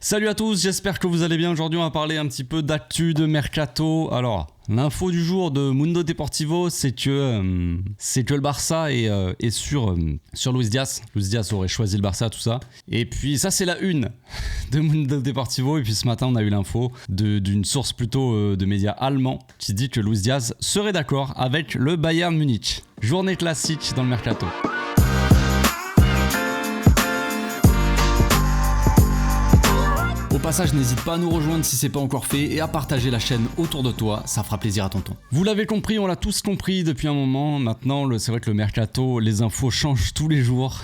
Salut à tous, j'espère que vous allez bien. Aujourd'hui, on va parler un petit peu d'actu de Mercato. Alors, l'info du jour de Mundo Deportivo, c'est que le Barça est sur Luis Diaz. Luis Diaz aurait choisi le Barça, tout ça. Et puis, ça, c'est la une de Mundo Deportivo. Et puis, ce matin, on a eu l'info d'une source plutôt de médias allemands qui dit que Luis Diaz serait d'accord avec le Bayern Munich. Journée classique dans le Mercato. Au passage, n'hésite pas à nous rejoindre si c'est pas encore fait et à partager la chaîne autour de toi, ça fera plaisir à tonton. Vous l'avez compris, on l'a tous compris depuis un moment. Maintenant, c'est vrai que le Mercato, les infos changent tous les jours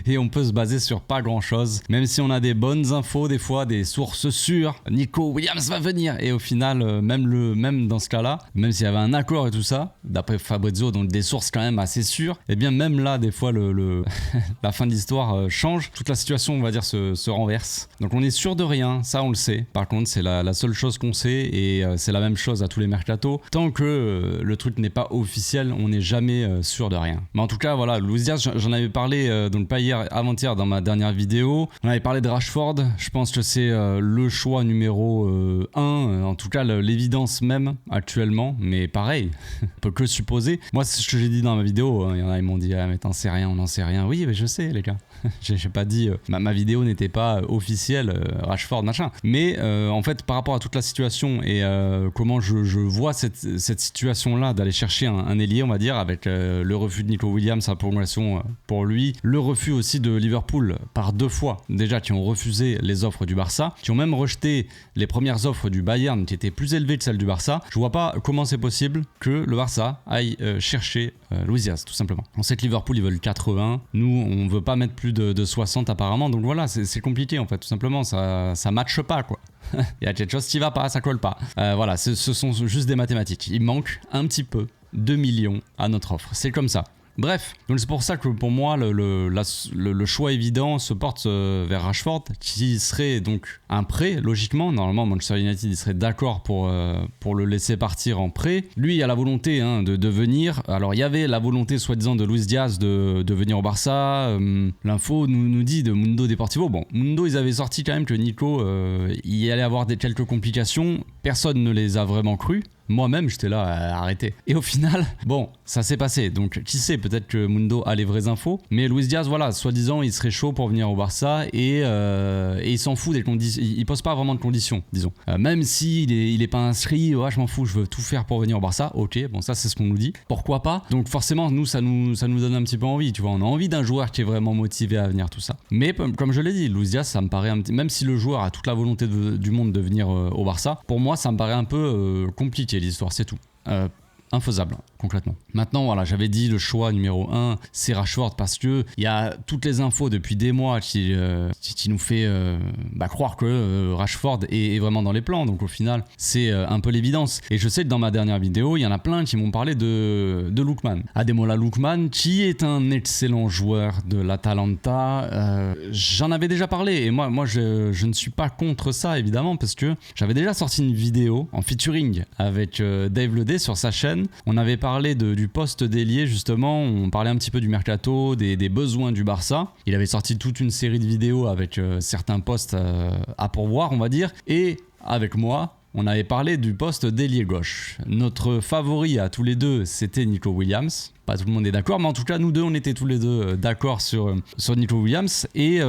et on peut se baser sur pas grand chose. Même si on a des bonnes infos, des fois des sources sûres. Nico Williams va venir et au final, même dans ce cas-là, même s'il y avait un accord et tout ça, d'après Fabrizio, donc des sources quand même assez sûres, et bien même là, des fois, la fin de l'histoire change. Toute la situation, on va dire, se renverse. Donc on est sûr de rien, ça on le sait. Par contre, c'est la seule chose qu'on sait et c'est la même chose à tous les mercatos. Tant que le truc n'est pas officiel, on n'est jamais sûr de rien. Mais en tout cas, voilà, Luis Diaz, j'en avais parlé donc pas hier, avant-hier dans ma dernière vidéo. On avait parlé de Rashford. Je pense que c'est le choix numéro 1, en tout cas l'évidence même actuellement. Mais pareil, on peut que supposer. Moi, c'est ce que j'ai dit dans ma vidéo. Il y en a, ils m'ont dit, ah mais t'en sais rien, on n'en sait rien. Oui, mais je sais les gars. J'ai pas dit, ma vidéo n'était pas officielle. Rashford machin, mais en fait par rapport à toute la situation et comment je vois cette situation là d'aller chercher un ailier, on va dire, avec le refus de Nico Williams à prolongation pour lui, le refus aussi de Liverpool par 2 fois déjà, qui ont refusé les offres du Barça, qui ont même rejeté les premières offres du Bayern qui étaient plus élevées que celles du Barça. Je vois pas comment c'est possible que le Barça aille chercher Luis Diaz, tout simplement. On sait que Liverpool ils veulent 80, nous on veut pas mettre plus de 60 apparemment, donc voilà, c'est compliqué en fait, tout simplement, ça matche pas quoi. Il y a quelque chose qui va pas, ça colle pas. Voilà, ce sont juste des mathématiques. Il manque un petit peu 2 millions à notre offre, c'est comme ça. Bref, donc c'est pour ça que pour moi le choix évident se porte vers Rashford, qui serait donc un prêt logiquement. Normalement Manchester United il serait d'accord pour le laisser partir en prêt. Lui il a la volonté de venir. Alors il y avait la volonté soi-disant de Luis Diaz de venir au Barça. L'info nous dit de Mundo Deportivo. Bon, Mundo ils avaient sorti quand même que Nico il allait avoir quelques complications. Personne ne les a vraiment cru. Moi-même, j'étais là, arrêtez. Et au final, bon, ça s'est passé. Donc, qui sait, peut-être que Mundo a les vraies infos. Mais Luis Diaz, voilà, soi-disant, il serait chaud pour venir au Barça et il s'en fout des conditions. Il pose pas vraiment de conditions, disons. Même s'il il est pas inscrit, ouais, je m'en fous, je veux tout faire pour venir au Barça. Ok, bon, ça, c'est ce qu'on nous dit. Pourquoi pas? Donc, forcément, nous, ça nous donne un petit peu envie. Tu vois, on a envie d'un joueur qui est vraiment motivé à venir, tout ça. Mais, comme je l'ai dit, Luis Diaz, ça me paraît même si le joueur a toute la volonté du monde de venir au Barça, pour moi, ça me paraît un peu compliqué. L'histoire, c'est tout. Infaisable, concrètement. Maintenant, voilà, j'avais dit le choix numéro 1, c'est Rashford, parce que il y a toutes les infos depuis des mois qui nous fait croire que Rashford est vraiment dans les plans. Donc au final, c'est un peu l'évidence. Et je sais que dans ma dernière vidéo, il y en a plein qui m'ont parlé de Lookman. Ademola Lookman, qui est un excellent joueur de l'Atalanta. J'en avais déjà parlé, et moi je ne suis pas contre ça, évidemment, parce que j'avais déjà sorti une vidéo en featuring avec Dave Ledé sur sa chaîne. On avait parlé du poste d'ailier, justement, on parlait un petit peu du mercato, des besoins du Barça. Il avait sorti toute une série de vidéos avec certains postes à pourvoir, on va dire, et avec moi, on avait parlé du poste d'ailier gauche. Notre favori à tous les deux, c'était Nico Williams. Pas tout le monde est d'accord, mais en tout cas, nous deux, on était tous les deux d'accord sur Nico Williams. Et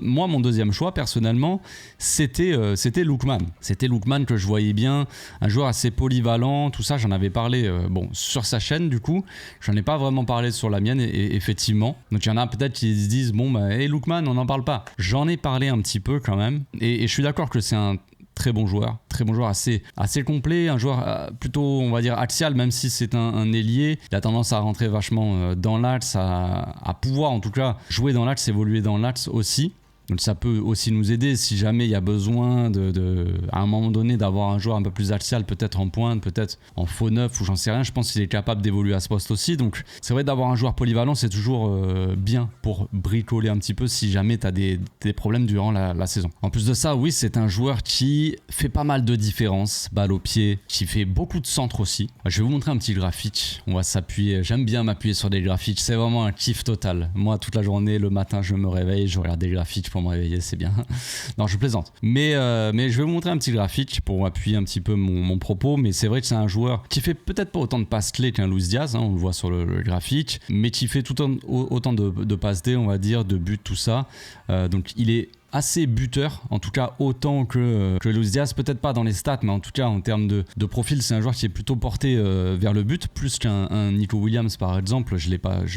moi, mon deuxième choix, personnellement, c'était Lookman. C'était Lookman que je voyais bien, un joueur assez polyvalent, tout ça. J'en avais parlé sur sa chaîne, du coup. J'en ai pas vraiment parlé sur la mienne, et effectivement. Donc, il y en a peut-être qui se disent, Lookman, on n'en parle pas. J'en ai parlé un petit peu quand même. Et je suis d'accord que c'est un très bon joueur assez complet, un joueur plutôt, on va dire, axial, même si c'est un ailier. Il a tendance à rentrer vachement dans l'axe, à pouvoir en tout cas jouer dans l'axe, évoluer dans l'axe aussi. Donc ça peut aussi nous aider si jamais il y a besoin à un moment donné d'avoir un joueur un peu plus axial, peut-être en pointe, peut-être en faux neuf ou j'en sais rien. Je pense qu'il est capable d'évoluer à ce poste aussi. Donc c'est vrai, d'avoir un joueur polyvalent, c'est toujours bien pour bricoler un petit peu si jamais tu as des problèmes durant la saison. En plus de ça, oui, c'est un joueur qui fait pas mal de différences, balle au pied, qui fait beaucoup de centres aussi. Je vais vous montrer un petit graphique. On va s'appuyer. J'aime bien m'appuyer sur des graphiques. C'est vraiment un kiff total. Moi, toute la journée, le matin, je me réveille, je regarde des graphiques pour me réveiller, c'est bien. Non, je plaisante. Mais je vais vous montrer un petit graphique pour appuyer un petit peu mon propos. Mais c'est vrai que c'est un joueur qui fait peut-être pas autant de passes clés qu'un Luis Diaz, hein, on le voit sur le graphique, mais qui fait autant de passes D, on va dire, de buts, tout ça. Donc il est assez buteur, en tout cas autant que Luis Diaz, peut-être pas dans les stats, mais en tout cas en termes de profil, c'est un joueur qui est plutôt porté vers le but, plus qu'un Nico Williams par exemple. Je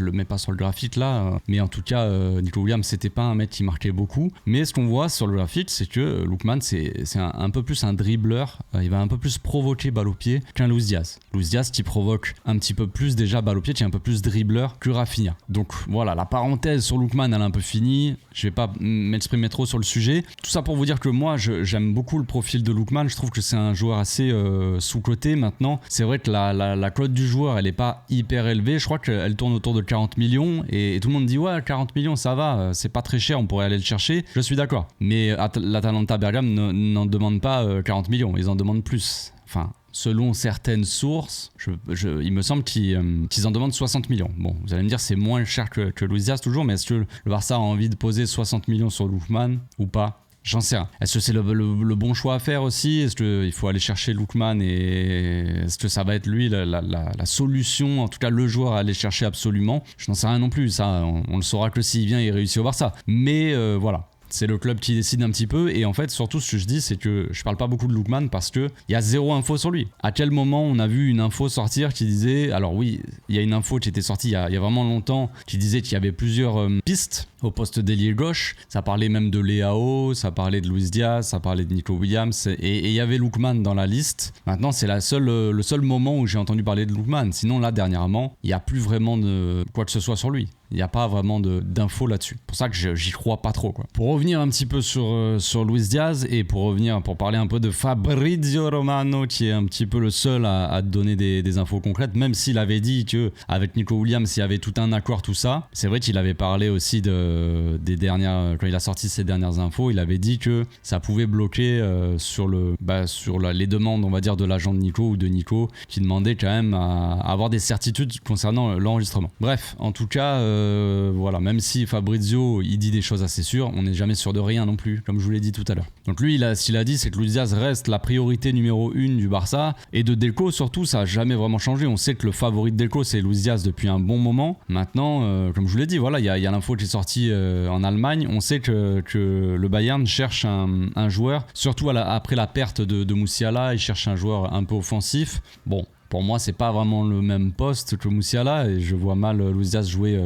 le mets pas sur le graphique là, mais en tout cas Nico Williams c'était pas un mec qui marquait beaucoup, mais ce qu'on voit sur le graphique, c'est que Lookman c'est un peu plus un dribbleur, il va un peu plus provoquer balle au pied qu'un Luis Diaz. Luis Diaz qui provoque un petit peu plus déjà balle au pied, qui est un peu plus dribbleur que Rafinha. Donc voilà, la parenthèse sur Lookman elle est un peu finie, je vais pas m'exprimer trop sur le sujet. Tout ça pour vous dire que moi j'aime beaucoup le profil de Lookman, je trouve que c'est un joueur assez sous-coté. Maintenant c'est vrai que la cote du joueur elle est pas hyper élevée, je crois qu'elle tourne autour de 40 millions et tout le monde dit ouais 40 millions ça va, c'est pas très cher, on pourrait aller le chercher, je suis d'accord, mais l'Atalanta Bergame n'en demande pas 40 millions, ils en demandent plus, enfin selon certaines sources, il me semble qu'ils en demandent 60 millions. Bon, vous allez me dire c'est moins cher que Luis Diaz toujours, mais est-ce que le Barça a envie de poser 60 millions sur Lookman ou pas? J'en sais rien. Est-ce que c'est le bon choix à faire aussi? Est-ce qu'il faut aller chercher Lookman et est-ce que ça va être lui la solution, en tout cas le joueur à aller chercher absolument? Je n'en sais rien non plus, ça on le saura que s'il vient et réussit au Barça. Mais voilà. C'est le club qui décide un petit peu et en fait surtout ce que je dis c'est que je parle pas beaucoup de Lookman parce que il y a zéro info sur lui. À quel moment on a vu une info sortir qui disait, alors oui il y a une info qui était sortie il y a vraiment longtemps qui disait qu'il y avait plusieurs pistes au poste d'ailier gauche, ça parlait même de Leao, ça parlait de Luis Diaz, ça parlait de Nico Williams et il y avait Lookman dans la liste. Maintenant c'est le seul moment où j'ai entendu parler de Lookman, sinon là dernièrement il n'y a plus vraiment de quoi que ce soit sur lui. Il n'y a pas vraiment d'infos là-dessus. C'est pour ça que j'y crois pas trop, quoi. Pour revenir un petit peu sur Luis Diaz et pour parler un peu de Fabrizio Romano, qui est un petit peu le seul à donner des infos concrètes, même s'il avait dit qu'avec Nico Williams, il y avait tout un accord, tout ça. C'est vrai qu'il avait parlé aussi des dernières, quand il a sorti ses dernières infos, il avait dit que ça pouvait bloquer sur les demandes, on va dire, de l'agent de Nico ou de Nico, qui demandait quand même à avoir des certitudes concernant l'enregistrement. Bref, en tout cas, voilà, même si Fabrizio il dit des choses assez sûres, on n'est jamais sûr de rien non plus, comme je vous l'ai dit tout à l'heure. Donc lui, ce qu'il a dit, c'est que Luis Diaz reste la priorité numéro 1 du Barça, et de Deco surtout, ça n'a jamais vraiment changé. On sait que le favori de Deco, c'est Luis Diaz depuis un bon moment. Maintenant, comme je vous l'ai dit, voilà, il y a l'info qui est sortie en Allemagne. On sait que le Bayern cherche un joueur, surtout après la perte de Musiala, il cherche un joueur un peu offensif. Bon, pour moi, c'est pas vraiment le même poste que Musiala et je vois mal Luis Diaz jouer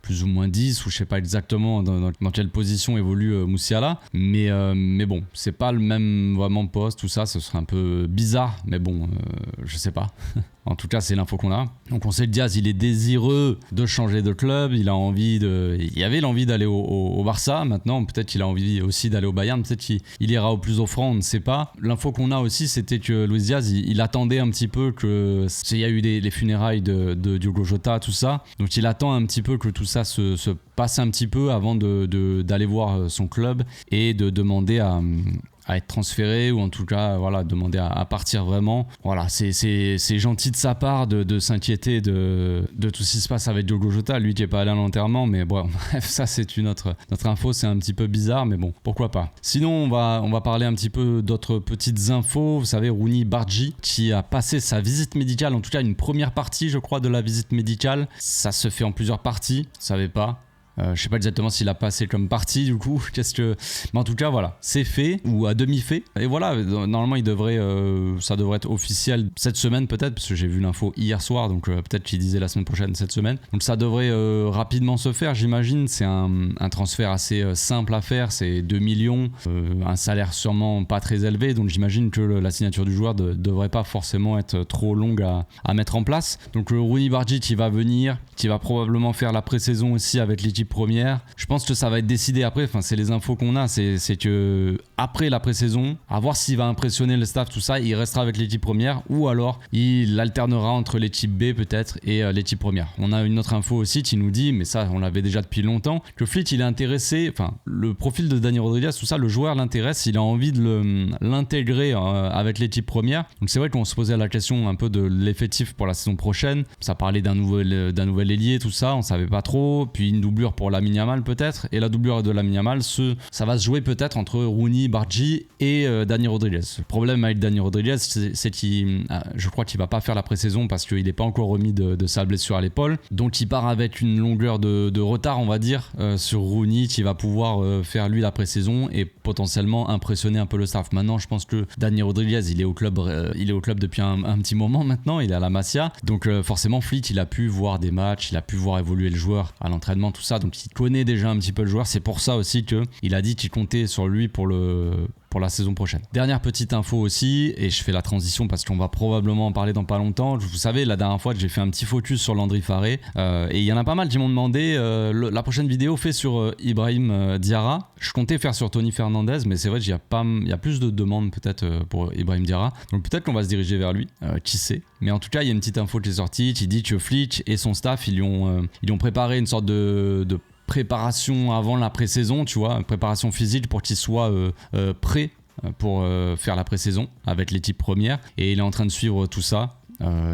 plus ou moins 10 ou je sais pas exactement dans quelle position évolue Musiala. Mais bon, c'est pas le même vraiment poste, tout ça, ce serait un peu bizarre. Mais bon, je sais pas. En tout cas, c'est l'info qu'on a. Donc on sait que Diaz, il est désireux de changer de club. Il avait l'envie d'aller au Barça. Maintenant, peut-être qu'il a envie aussi d'aller au Bayern. Peut-être qu'il ira au plus offrant, on ne sait pas. L'info qu'on a aussi, c'était que Luis Diaz, il attendait un petit peu il y a eu les funérailles de Diogo Jota, tout ça. Donc il attend un petit peu que tout ça se passe un petit peu avant d'aller voir son club et de demander à être transféré ou en tout cas voilà, demander à partir vraiment. Voilà, c'est gentil de sa part de s'inquiéter de tout ce qui se passe avec Diogo Jota, lui qui est pas allé à l'enterrement, mais bon bref, ça c'est notre info, c'est un petit peu bizarre mais bon, pourquoi pas. Sinon on va parler un petit peu d'autres petites infos. Vous savez, Rooney Bargi qui a passé sa visite médicale, en tout cas une première partie je crois de la visite médicale, ça se fait en plusieurs parties, vous savez pas. Je sais pas exactement s'il a passé comme partie du coup, mais en tout cas voilà, c'est fait ou à demi fait et voilà, normalement ça devrait être officiel cette semaine peut-être, parce que j'ai vu l'info hier soir, donc peut-être qu'il disait la semaine prochaine cette semaine, donc ça devrait rapidement se faire j'imagine. C'est un transfert assez simple à faire, c'est 2 millions, un salaire sûrement pas très élevé, donc j'imagine que la signature du joueur devrait pas forcément être trop longue à mettre en place. Donc Rooney Bargi qui va venir, qui va probablement faire la pré-saison aussi avec l'équipe première. Je pense que ça va être décidé après, enfin c'est les infos qu'on a, c'est que après la pré-saison, à voir s'il va impressionner le staff, tout ça, il restera avec l'équipe première ou alors il alternera entre l'équipe B peut-être et l'équipe première. On a une autre info aussi qui nous dit, mais ça on l'avait déjà depuis longtemps, que Flick il est intéressé, enfin le profil de Dani Rodriguez, tout ça, le joueur l'intéresse, il a envie de l'intégrer avec l'équipe première. Donc c'est vrai qu'on se posait la question un peu de l'effectif pour la saison prochaine, ça parlait d'un nouvel ailier, tout ça, on savait pas trop, puis une doublure pour Lamine Yamal peut-être, et la doublure de Lamine Yamal, ça va se jouer peut-être entre Rooney, Bargy et Dani Rodriguez. Le problème avec Dani Rodriguez, c'est je crois qu'il va pas faire la pré-saison parce qu'il n'est pas encore remis de sa blessure à l'épaule, donc il part avec une longueur de retard, on va dire, sur Rooney, qui va pouvoir faire lui la pré-saison et potentiellement impressionner un peu le staff. Maintenant, je pense que Dani Rodriguez, il est au club depuis un petit moment maintenant, il est à la Masia, donc forcément Fleet, il a pu voir des matchs, il a pu voir évoluer le joueur à l'entraînement, tout ça, donc il connaît déjà un petit peu le joueur. C'est pour ça aussi qu'il a dit qu'il comptait sur lui pour la saison prochaine. Dernière petite info aussi, et je fais la transition parce qu'on va probablement en parler dans pas longtemps. Vous savez, la dernière fois que j'ai fait un petit focus sur Landry Faré, et il y en a pas mal qui m'ont demandé la prochaine vidéo fait sur Ibrahim Diarra. Je comptais faire sur Tony Fernandez, mais c'est vrai qu'il y a plus de demandes peut-être pour Ibrahim Diarra, donc peut-être qu'on va se diriger vers lui, qui sait. Mais en tout cas, il y a une petite info qui est sortie qui dit que Fleet et son staff, ils ont préparé une sorte de préparation avant la pré-saison, tu vois, préparation physique pour qu'il soit prêt pour faire la pré-saison avec l'équipe première, et il est en train de suivre tout ça.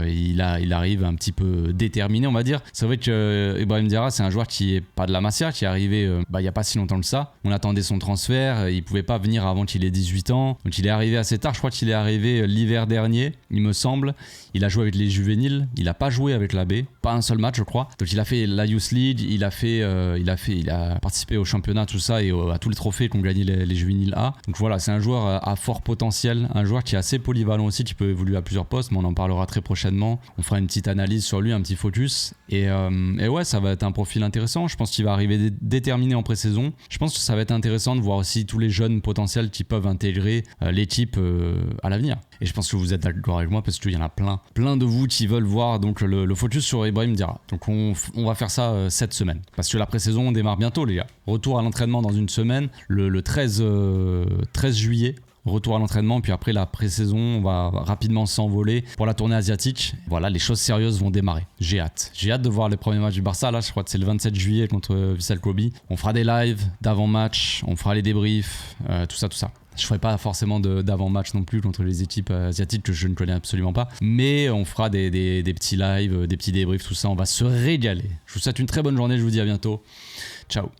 Il arrive un petit peu déterminé, on va dire. C'est vrai que Ibrahim Diarra, c'est un joueur qui est pas de la Masia, qui est arrivé il y a pas si longtemps que ça. On attendait son transfert, il pouvait pas venir avant qu'il ait 18 ans, donc il est arrivé assez tard. Je crois qu'il est arrivé l'hiver dernier, il me semble. Il a joué avec les juvéniles, il a pas joué avec la B, pas un seul match je crois. Donc il a fait la Youth League, il a participé au championnat, tout ça, et à tous les trophées qu'ont gagné les juvéniles A. Donc voilà, c'est un joueur à fort potentiel, un joueur qui est assez polyvalent aussi, qui peut évoluer à plusieurs postes, mais on en parlera très prochainement. On fera une petite analyse sur lui, un petit focus, et ouais, ça va être un profil intéressant. Je pense qu'il va arriver déterminé en pré-saison. Je pense que ça va être intéressant de voir aussi tous les jeunes potentiels qui peuvent intégrer l'équipe à l'avenir. Et je pense que vous êtes d'accord avec moi parce qu'il y en a plein de vous qui veulent voir donc le focus sur Ibrahim Diarra. Donc on va faire ça cette semaine parce que la pré-saison démarre bientôt, les gars. Retour à l'entraînement dans une semaine, le 13 juillet. Retour à l'entraînement, puis après la pré-saison, on va rapidement s'envoler pour la tournée asiatique. Voilà, les choses sérieuses vont démarrer. J'ai hâte de voir les premiers matchs du Barça. Là, je crois que c'est le 27 juillet contre Vissel Kobe. On fera des lives d'avant-match, on fera les débriefs, tout ça. Je ferai pas forcément d'avant-match non plus contre les équipes asiatiques que je ne connais absolument pas, mais on fera des petits lives, des petits débriefs, tout ça. On va se régaler. Je vous souhaite une très bonne journée, je vous dis à bientôt. Ciao.